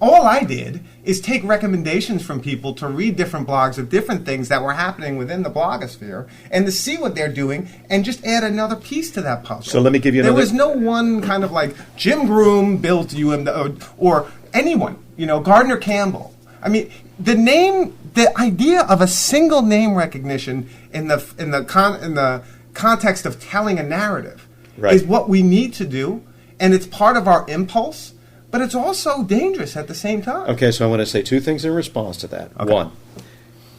All I did is take recommendations from people to read different blogs of different things that were happening within the blogosphere and to see what they're doing and just add another piece to that puzzle. So let me give you another... There was no one kind of like Jim Groom built or anyone, Gardner Campbell. I mean, the idea of a single name recognition in the context of telling a narrative is what we need to do, and it's part of our impulse. But it's also dangerous at the same time. Okay, so I want to say two things in response to that. Okay. One,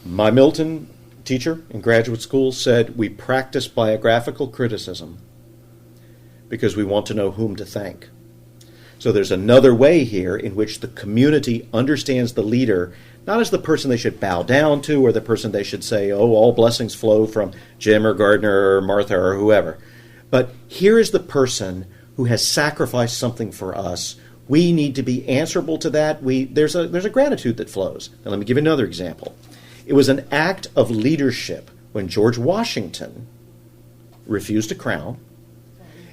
my Milton teacher in graduate school said we practice biographical criticism because we want to know whom to thank. So there's another way here in which the community understands the leader not as the person they should bow down to or the person they should say, oh, all blessings flow from Jim or Gardner or Martha or whoever. But here is the person who has sacrificed something for us. We need to be answerable to that. There's a gratitude that flows. Now, let me give you another example. It was an act of leadership when George Washington refused a crown.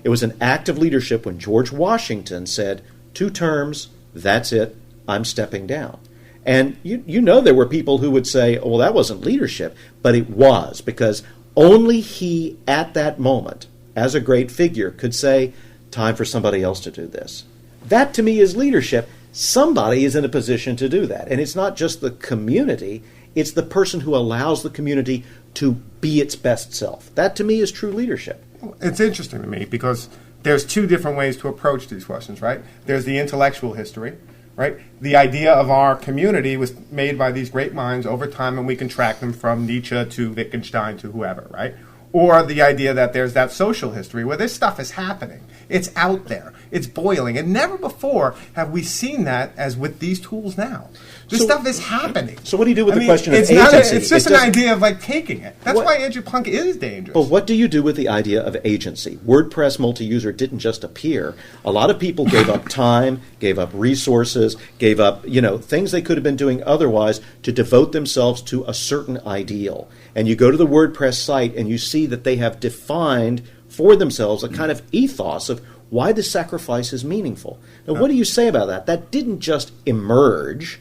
It was an act of leadership when George Washington said, 2 terms, that's it, I'm stepping down. And you know there were people who would say, oh, well, that wasn't leadership. But it was, because only he at that moment, as a great figure, could say, time for somebody else to do this. That, to me, is leadership. Somebody is in a position to do that. And it's not just the community. It's the person who allows the community to be its best self. That, to me, is true leadership. It's interesting to me because there's 2 different ways to approach these questions, right? There's the intellectual history, right? The idea of our community was made by these great minds over time, and we can track them from Nietzsche to Wittgenstein to whoever, right? Or the idea that there's that social history where this stuff is happening. It's out there. It's boiling. And never before have we seen that as with these tools now. This stuff is happening. So what do you do with the question of agency? It's just an idea of taking it. That's why Edupunk is dangerous. But what do you do with the idea of agency? WordPress multi-user didn't just appear. A lot of people gave up time, gave up resources, gave up things they could have been doing otherwise to devote themselves to a certain ideal. And you go to the WordPress site and you see that they have defined for themselves a kind of ethos of why the sacrifice is meaningful. Now, what do you say about that? That didn't just emerge.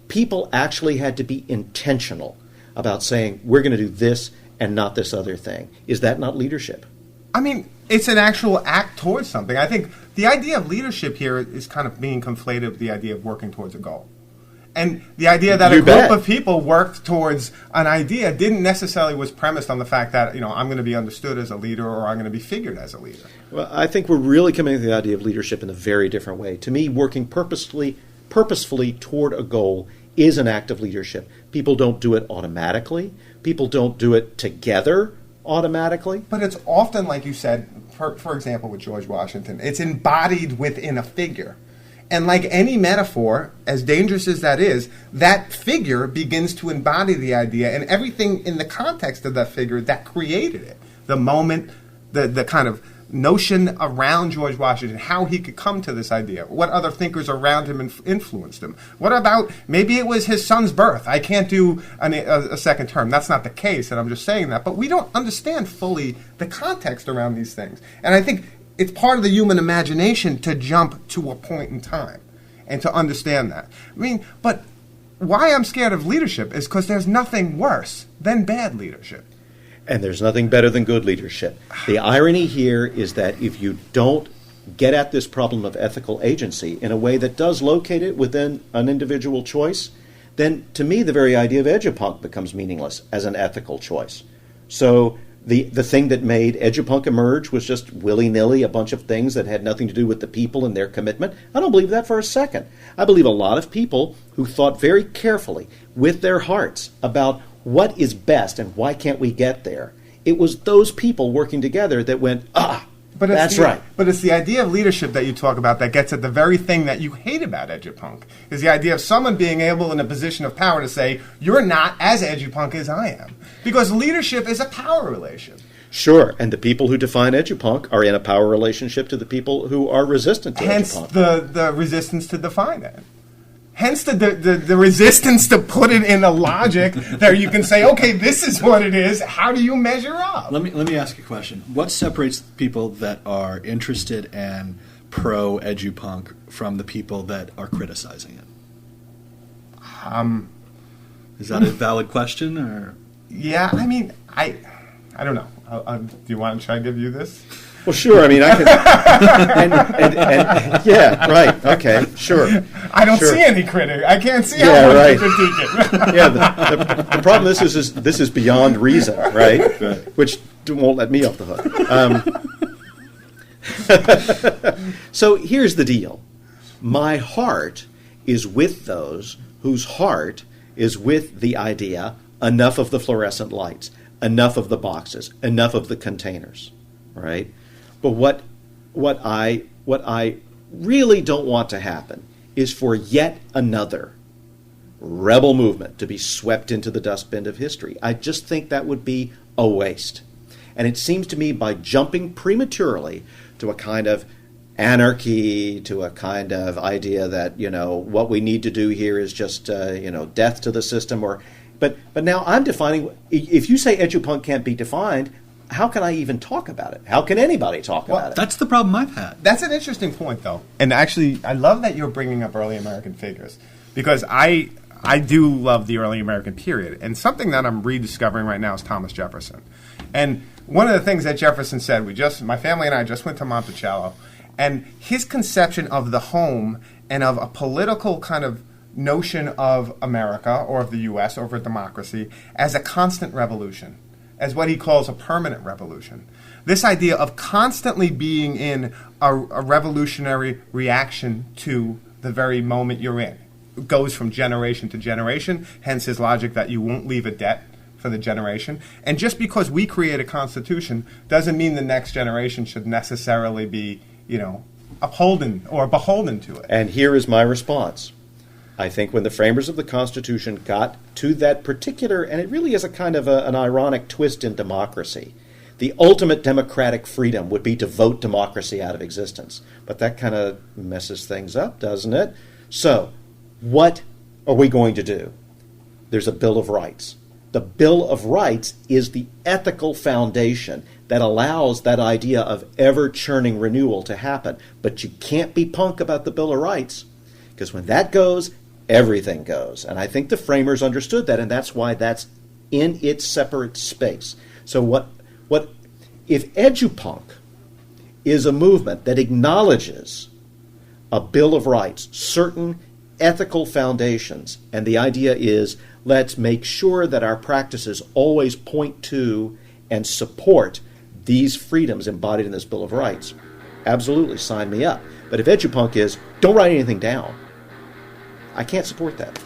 People actually had to be intentional about saying, we're going to do this and not this other thing. Is that not leadership? I mean, it's an actual act towards something. I think the idea of leadership here is kind of being conflated with the idea of working towards a goal. And the idea that a group of people worked towards an idea didn't necessarily was premised on the fact that, I'm going to be understood as a leader or I'm going to be figured as a leader. Well, I think we're really coming to the idea of leadership in a very different way. To me, working purposefully toward a goal is an act of leadership. People don't do it automatically. People don't do it together automatically. But it's often, like you said, for example, with George Washington, it's embodied within a figure. And like any metaphor, as dangerous as that is, that figure begins to embody the idea and everything in the context of that figure that created it. The moment, the kind of notion around George Washington, how he could come to this idea, what other thinkers around him influenced him. What about, maybe it was his son's birth. I can't do a second term. That's not the case, and I'm just saying that. But we don't understand fully the context around these things. And I think it's part of the human imagination to jump to a point in time and to understand that. I mean, but why I'm scared of leadership is because there's nothing worse than bad leadership. And there's nothing better than good leadership. The irony here is that if you don't get at this problem of ethical agency in a way that does locate it within an individual choice, then to me the very idea of Edupunk becomes meaningless as an ethical choice. So the thing that made Edupunk emerge was just willy-nilly a bunch of things that had nothing to do with the people and their commitment. I don't believe that for a second. I believe a lot of people who thought very carefully with their hearts about what is best and why can't we get there. It was those people working together that went, that's right. But it's the idea of leadership that you talk about that gets at the very thing that you hate about Edupunk, is the idea of someone being able in a position of power to say, you're not as Edupunk as I am. Because leadership is a power relation. Sure, and the people who define Edupunk are in a power relationship to the people who are resistant to Edupunk. Hence the resistance to define it. Hence the resistance to put it in a logic that you can say, okay, this is what it is. How do you measure up? Let me ask you a question. What separates people that are interested and pro Edupunk from the people that are criticizing it? Is that a valid question, or? Yeah, I mean, I don't know. Do you want to try to give you this? Well, sure. I mean, I can. and yeah, right. Okay, sure. I don't Sure. see any critic. I can't see Yeah, how right. much you critique it. Yeah, the problem is this is beyond reason, right? Which won't let me off the hook. So here's the deal. My heart is with those whose heart is with the idea, enough of the fluorescent lights, enough of the boxes, enough of the containers, right? But what I really don't want to happen is for yet another rebel movement to be swept into the dustbin of history. I just think that would be a waste. And it seems to me by jumping prematurely to a kind of anarchy, to a kind of idea that, what we need to do here is just, death to the system. But now I'm defining, if you say Edupunk can't be defined, how can I even talk about it? How can anybody talk about it? That's the problem I've had. That's an interesting point, though. And actually, I love that you're bringing up early American figures, because I do love the early American period. And something that I'm rediscovering right now is Thomas Jefferson. And one of the things that Jefferson said, my family and I just went to Monticello, and his conception of the home and of a political kind of notion of America or of the U.S. over democracy as a constant revolution, as what he calls a permanent revolution. This idea of constantly being in a revolutionary reaction to the very moment you're in. It goes from generation to generation, hence his logic that you won't leave a debt for the generation. And just because we create a constitution doesn't mean the next generation should necessarily be, upholden or beholden to it. And here is my response. I think when the framers of the Constitution got to that particular, and it really is a kind of an ironic twist in democracy, the ultimate democratic freedom would be to vote democracy out of existence. But that kind of messes things up, doesn't it? So, what are we going to do? There's a Bill of Rights. The Bill of Rights is the ethical foundation that allows that idea of ever-churning renewal to happen. But you can't be punk about the Bill of Rights, because when that goes, everything goes. And I think the framers understood that, and that's why that's in its separate space. So what if Edupunk is a movement that acknowledges a Bill of Rights, certain ethical foundations, and the idea is let's make sure that our practices always point to and support these freedoms embodied in this Bill of Rights, absolutely sign me up. But if Edupunk is don't write anything down, I can't support that.